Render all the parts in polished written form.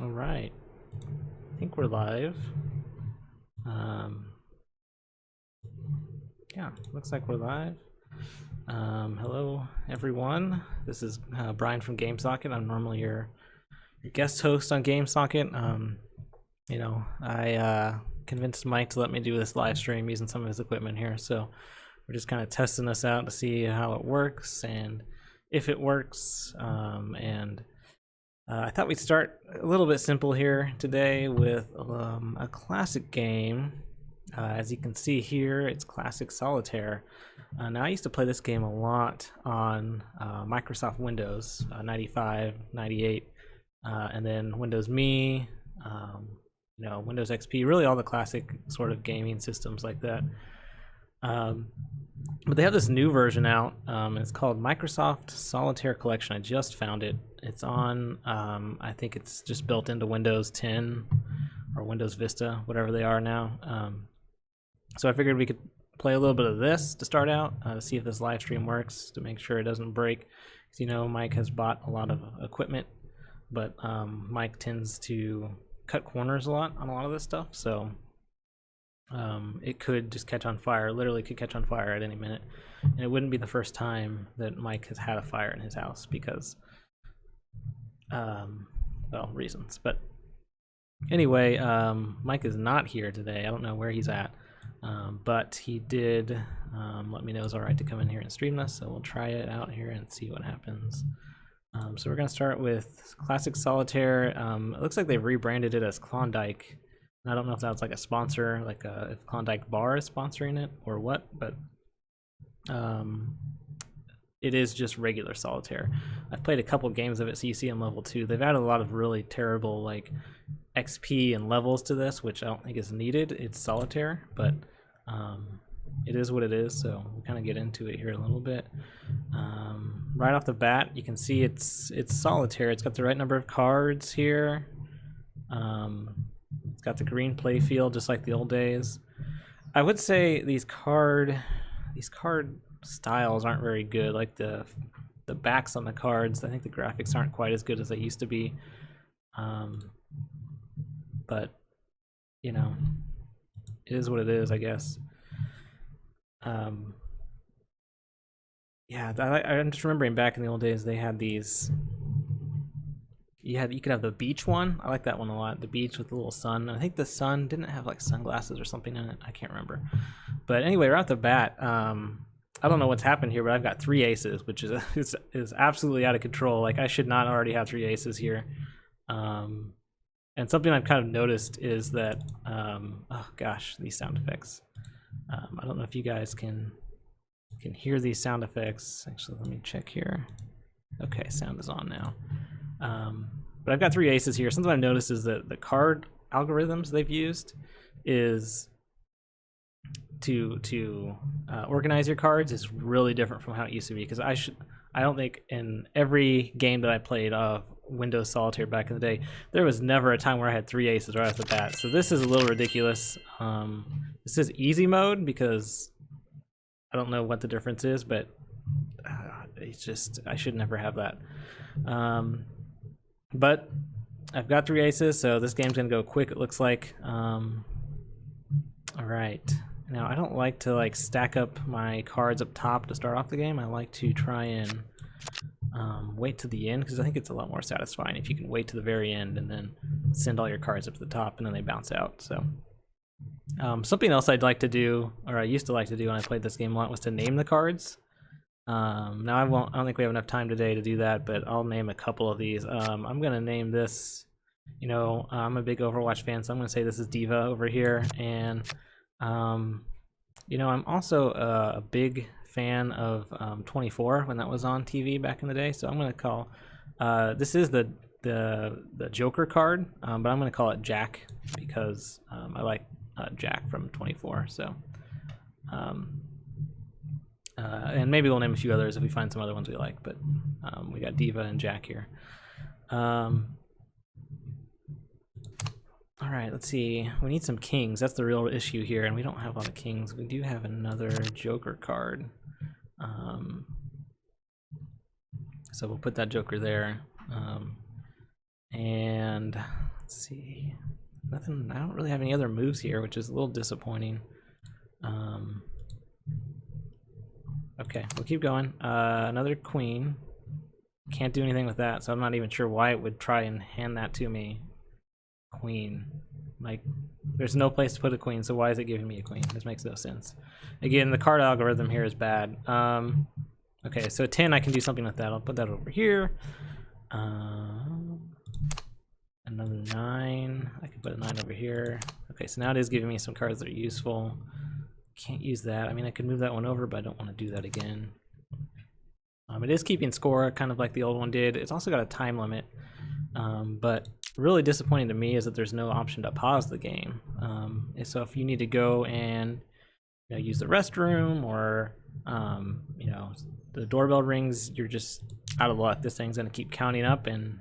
All right, I think we're live. Yeah, looks like we're live. Hello, everyone. This is Brian from GameSocket. I'm normally your guest host on GameSocket. I convinced Mike to let me do this live stream using some of his equipment here, so we're just kind of testing this out to see how it works and if it works. I thought we'd start a little bit simple here today with a classic game. As you can see here, it's classic Solitaire. Now, I used to play this game a lot on Microsoft Windows 95, 98, and then Windows Me, Windows XP, really all the classic sort of gaming systems like that. But they have this new version out. It's called Microsoft Solitaire Collection. I just found it. It's on, I think it's just built into Windows 10 or Windows Vista, whatever they are now. So I figured we could play a little bit of this to start out, to see if this live stream works, to make sure it doesn't break. Because Mike has bought a lot of equipment, but Mike tends to cut corners a lot on a lot of this stuff, so it could just catch on fire. Literally could catch on fire at any minute, and it wouldn't be the first time that Mike has had a fire in his house because reasons. But anyway, Mike is not here today. I don't know where he's at, but he did let me know it's all right to come in here and stream this, so we'll try it out here and see what happens. So we're gonna start with classic Solitaire. It looks like they've rebranded it as Klondike. I don't know if that's like a sponsor, like if Klondike Bar is sponsoring it or what, but it is just regular Solitaire. I've played a couple games of it, so you see in level 2. They've added a lot of really terrible like XP and levels to this, which I don't think is needed. It's Solitaire, but it is what it is, so we'll kind of get into it here a little bit. Right off the bat, you can see it's Solitaire. It's got the right number of cards here. It's got the green play field, just like the old days. I would say these card styles aren't very good. Like the backs on the cards, I think the graphics aren't quite as good as they used to be. But it is what it is, I guess. I'm just remembering back in the old days they had these. You could have the beach one. I like that one a lot. The beach with the little sun. I think the sun didn't have like sunglasses or something in it. I can't remember. But anyway, right off the bat, I don't know what's happened here, but I've got 3 aces, which is absolutely out of control. Like I should not already have 3 aces here. And something I've kind of noticed is that oh gosh, these sound effects. I don't know if you guys can hear these sound effects. Actually, let me check here. Okay, sound is on now. But I've got 3 aces here. Something I've noticed is that the card algorithms they've used is to organize your cards is really different from how it used to be. Because I don't think in every game that I played of Windows Solitaire back in the day, there was never a time where I had 3 aces right off the bat. So this is a little ridiculous. This is easy mode because I don't know what the difference is, but it's just I should never have that. But I've got 3 aces, so this game's gonna go quick, it looks like. All right. Now I don't like to like stack up my cards up top to start off the game. I like to try and wait to the end because I think it's a lot more satisfying if you can wait to the very end and then send all your cards up to the top and then they bounce out. So something else I'd like to do, or I used to like to do when I played this game a lot, was to name the cards. Now I don't think we have enough time today to do that, but I'll name a couple of these. I'm gonna name this, I'm a big Overwatch fan, so I'm gonna say this is Diva over here. And I'm also a big fan of 24 when that was on TV back in the day, so I'm gonna call this is the Joker card, but I'm gonna call it Jack because I like Jack from 24. So and maybe we'll name a few others if we find some other ones we like, but we got Diva and Jack here. All right, let's see. We need some kings. That's the real issue here, and we don't have a lot of kings. We do have another Joker card. So we'll put that Joker there. And let's see, nothing. I don't really have any other moves here, which is a little disappointing. Okay, we'll keep going. Another queen. Can't do anything with that, so I'm not even sure why it would try and hand that to me. Queen. Like, there's no place to put a queen, so why is it giving me a queen? This makes no sense. Again, the card algorithm here is bad. Okay, so 10, I can do something with that. I'll put that over here. Another 9. I can put a 9 over here. Okay, so now it is giving me some cards that are useful. Can't use that. I mean, I could move that one over, but I don't want to do that again. It is keeping score, kind of like the old one did. It's also got a time limit. But really disappointing to me is that there's no option to pause the game. So if you need to go and use the restroom, or the doorbell rings, you're just out of luck. This thing's going to keep counting up, and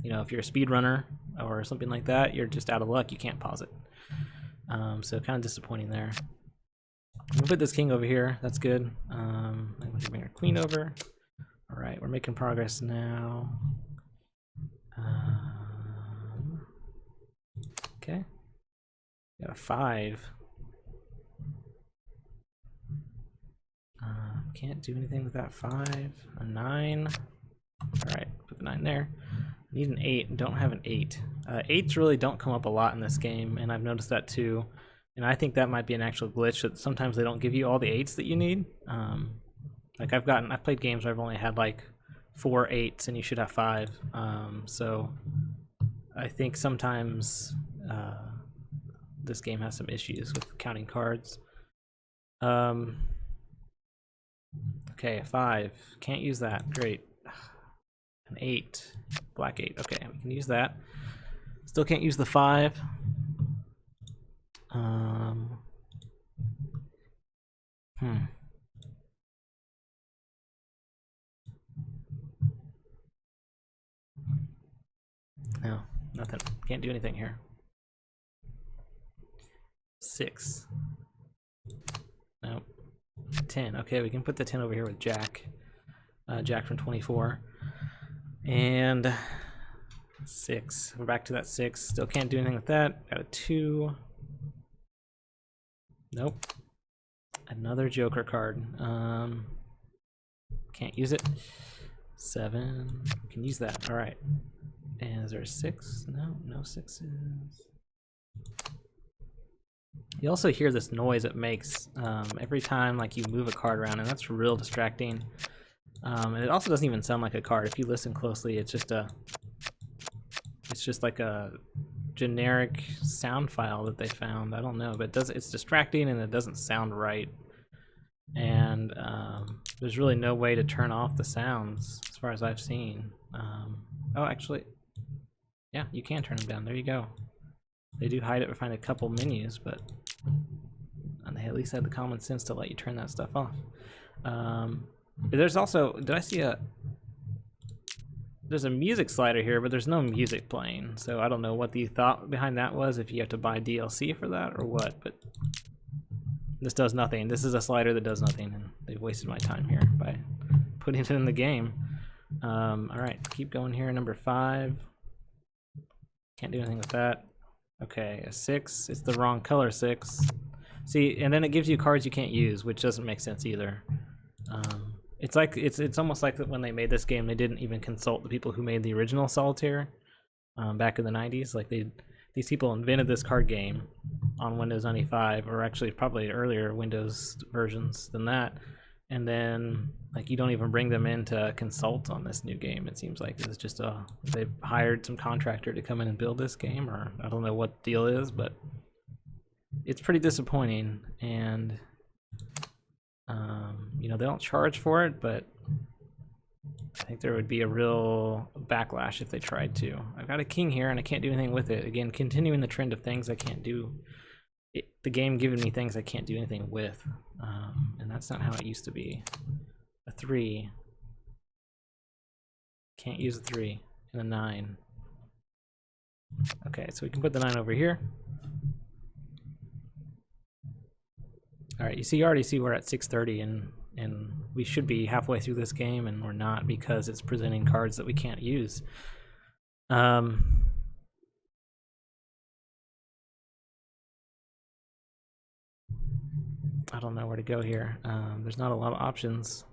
if you're a speedrunner or something like that, you're just out of luck. You can't pause it. So kind of disappointing there. We'll put this king over here. That's good. I'm going to bring our queen over. All right, we're making progress now. Okay. Got a 5. Can't do anything with that 5. A 9. All right, put the 9 there. Need an 8. Don't have an 8. 8s really don't come up a lot in this game, and I've noticed that too. And I think that might be an actual glitch, that sometimes they don't give you all the 8s that you need. Like I've played games where I've only had like 4 8s and you should have 5. So I think sometimes this game has some issues with counting cards. Okay, 5. Can't use that. Great. An 8. Black 8. Okay, we can use that. Still can't use the 5. No, nothing. Can't do anything here. 6. Nope. 10. Okay, we can put the 10 over here with Jack. Jack from 24. And 6. We're back to that 6. Still can't do anything with that. Got a 2. Nope. Another Joker card. Can't use it. 7. Can use that. All right. And is there a 6? No, no 6s. You also hear this noise it makes every time like you move a card around, and that's real distracting. And it also doesn't even sound like a card. If you listen closely, it's just like a generic sound file that they found. I don't know, but it's distracting and it doesn't sound right. And there's really no way to turn off the sounds as far as I've seen. Oh, actually, yeah, you can turn them down. There you go. They do hide it behind a couple menus, but they at least had the common sense to let you turn that stuff off. There's also, did I see there's a music slider here, but there's no music playing, so I don't know what the thought behind that was, if you have to buy DLC for that or what, but this does nothing. This is a slider that does nothing, and they've wasted my time here by putting it in the game. Alright, keep going here. Number 5. Can't do anything with that. Okay, a 6. It's the wrong color 6. See, and then it gives you cards you can't use, which doesn't make sense either. It's like it's almost like that when they made this game, they didn't even consult the people who made the original Solitaire back in the 90s. Like these people invented this card game on Windows 95, or actually probably earlier Windows versions than that. And then like you don't even bring them in to consult on this new game. It seems like it's just they've hired some contractor to come in and build this game, or I don't know what the deal is, but it's pretty disappointing. And they don't charge for it, but I think there would be a real backlash if they tried to. I've got a king here and I can't do anything with it. Again, continuing the trend of things I can't do. The game giving me things I can't do anything with, and that's not how it used to be. A 3. Can't use a 3. And a 9. Okay, so we can put the 9 over here. All right, you already see we're at 6:30 in and we should be halfway through this game, and we're not because it's presenting cards that we can't use. I don't know where to go here. There's not a lot of options.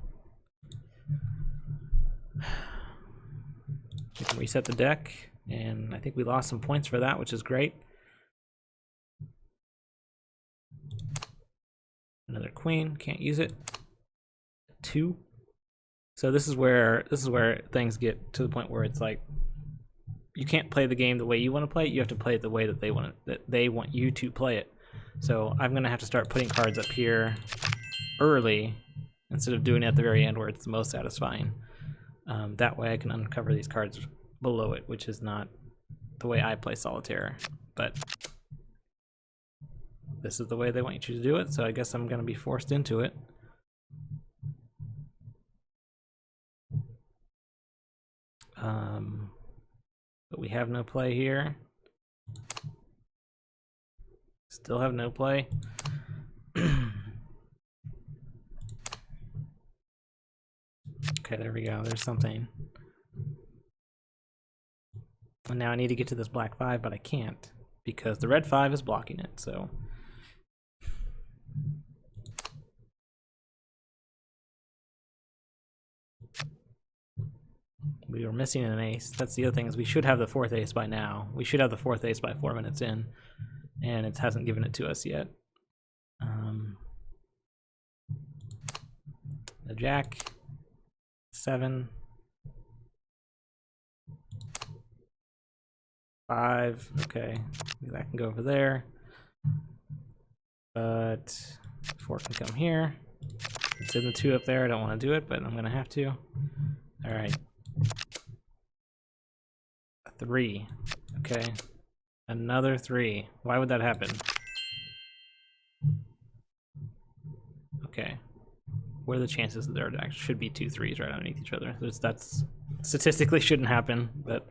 We can reset the deck, and I think we lost some points for that, which is great. Another queen, can't use it. 2. So this is where things get to the point where it's like you can't play the game the way you want to play it. You have to play it the way that they want you to play it. So I'm gonna have to start putting cards up here early instead of doing it at the very end where it's the most satisfying. That way I can uncover these cards below it, which is not the way I play Solitaire, but this is the way they want you to do it, so I guess I'm going to be forced into it. But we have no play here. Still have no play. Okay, there we go. There's something. And now I need to get to this black 5, but I can't because the red 5 is blocking it, so. We were missing an ace. That's the other thing, is we should have the 4th ace by now. We should have the 4th ace by 4 minutes in, and it hasn't given it to us yet. The jack, 7, 5, okay, that can go over there, but 4 can come here. It's in the 2 up there. I don't want to do it, but I'm gonna have to. All right, 3, okay, another 3. Why would that happen? Okay, what are the chances that there actually should be 2 3s right underneath each other? That's statistically shouldn't happen, but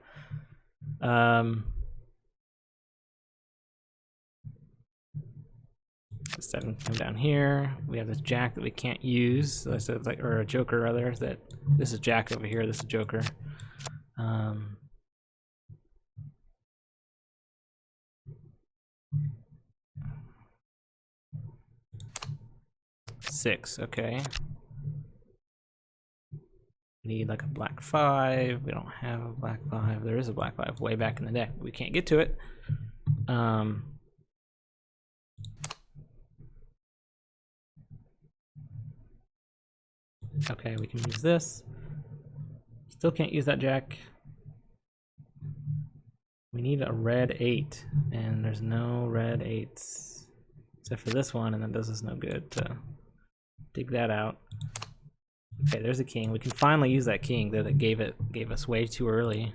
7 can come down here. We have this jack that we can't use. So I said, like, or a joker rather. That this is jack over here. This is joker. 6. Okay. Need like a black 5. We don't have a black 5. There is a black 5 way back in the deck, but we can't get to it. Okay, we can use this. Still can't use that jack. We need a red 8, and there's no red 8s except for this one, and that does us no good to dig that out. Okay, there's a king. We can finally use that king that gave us way too early.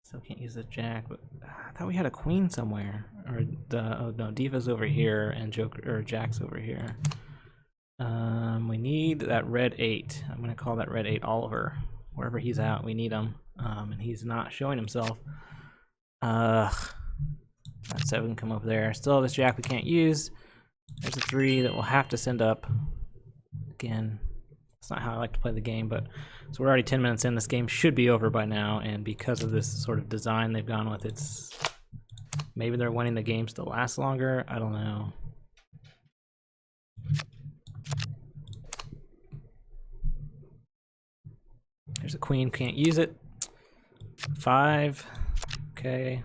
Still can't use the jack, but I thought we had a queen somewhere. Or oh no, diva's over here and joker or jack's over here. We need that red 8. I'm gonna call that red 8 Oliver. Wherever he's at, we need him. And he's not showing himself. That 7 come over there. Still have this jack we can't use. There's a 3 that we'll have to send up. Again, it's not how I like to play the game, but so we're already 10 minutes in. This game should be over by now, and because of this sort of design they've gone with, it's maybe they're wanting the games to last longer. I don't know. There's a queen, can't use it. 5. Okay.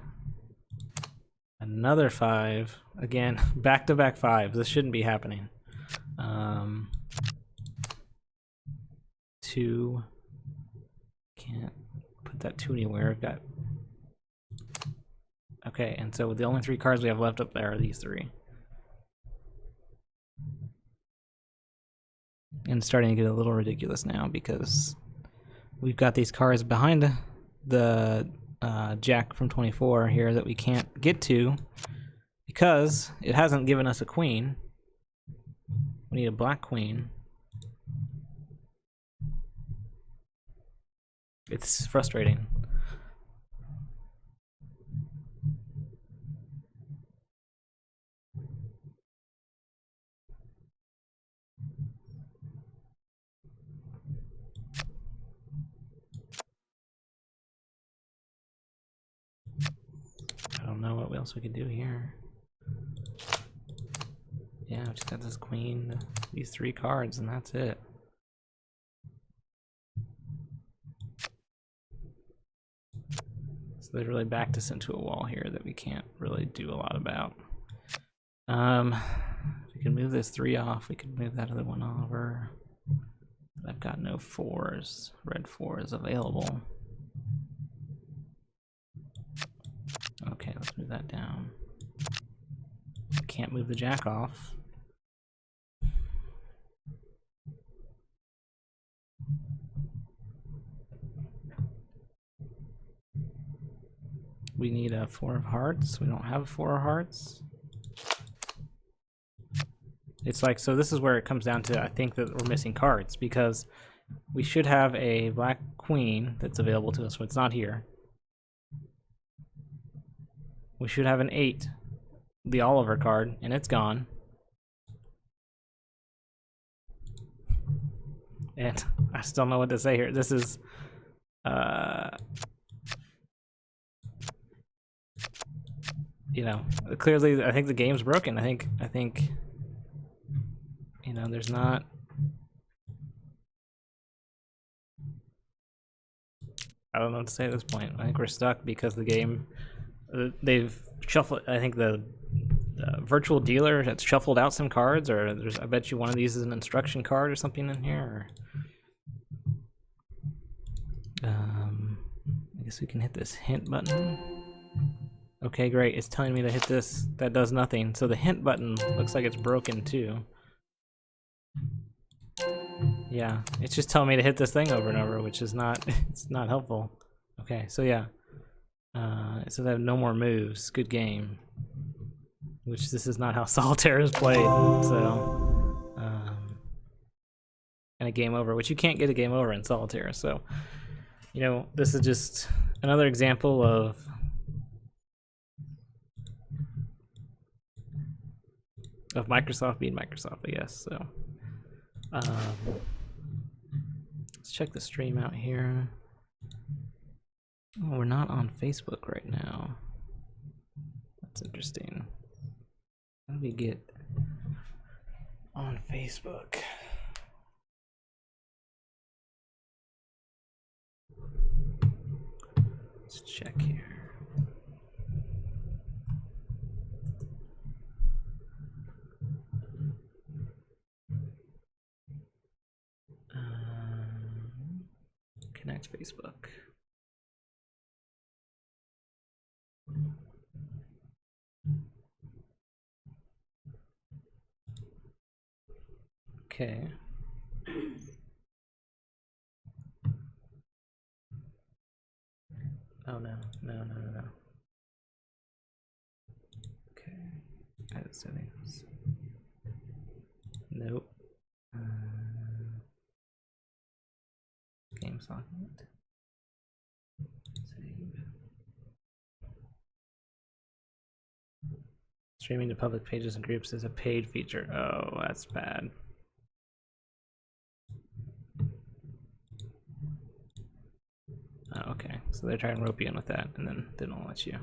Another 5. Again, back-to-back 5s. This shouldn't be happening. 2. Can't put that 2 anywhere. I've got. Okay, and so the only 3 cards we have left up there are these 3. And it's starting to get a little ridiculous now because we've got these cards behind the jack from 24 here that we can't get to because it hasn't given us a queen. We need a black queen. It's frustrating. else we could do here. Yeah, we just got this queen, these 3 cards, and that's it. So they're really backed us into a wall here that we can't really do a lot about. We can move this 3 off, we could move that other one over. But I've got no 4s, red 4s available. Okay, let's move that down. Can't move the jack off. We need a 4 of hearts. We don't have a 4 of hearts. It's like, so this is where it comes down to, I think that we're missing cards, because we should have a black queen that's available to us, but it's not here. We should have an 8, the Oliver card, and it's gone. And I still don't know what to say here. This is you know, clearly I think the game's broken. I think you know, there's not, I don't know what to say at this point. I think we're stuck because the game, they've shuffled, I think the virtual dealer has shuffled out some cards, or there's, I bet you one of these is an instruction card or something in here. Or, I guess we can hit this hint button. Okay, great. It's telling me to hit this. That does nothing. So the hint button looks like it's broken too. Yeah, it's just telling me to hit this thing over and over, which is not, it's not helpful. Okay, so yeah. So they have no more moves. Good game. Which this is not how Solitaire is played. So, and a game over, which you can't get a game over in Solitaire. So, you know, this is just another example of Microsoft being Microsoft, I guess. So, let's check the stream out here. Oh, we're not on Facebook right now. That's interesting. How do we get on Facebook? Let's check here. Connect Facebook. Okay. Oh no, no. Okay. Edit settings. Nope. Game socket. Save. Streaming to public pages and groups is a paid feature. Oh, that's bad. Oh, okay, so they try and rope you in with that, and then they don't let you.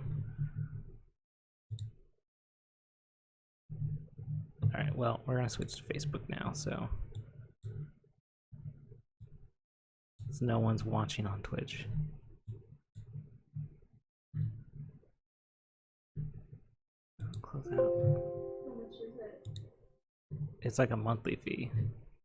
Alright, well, we're gonna switch to Facebook now, so no one's watching on Twitch. Close out. How much is it? It's like a monthly fee.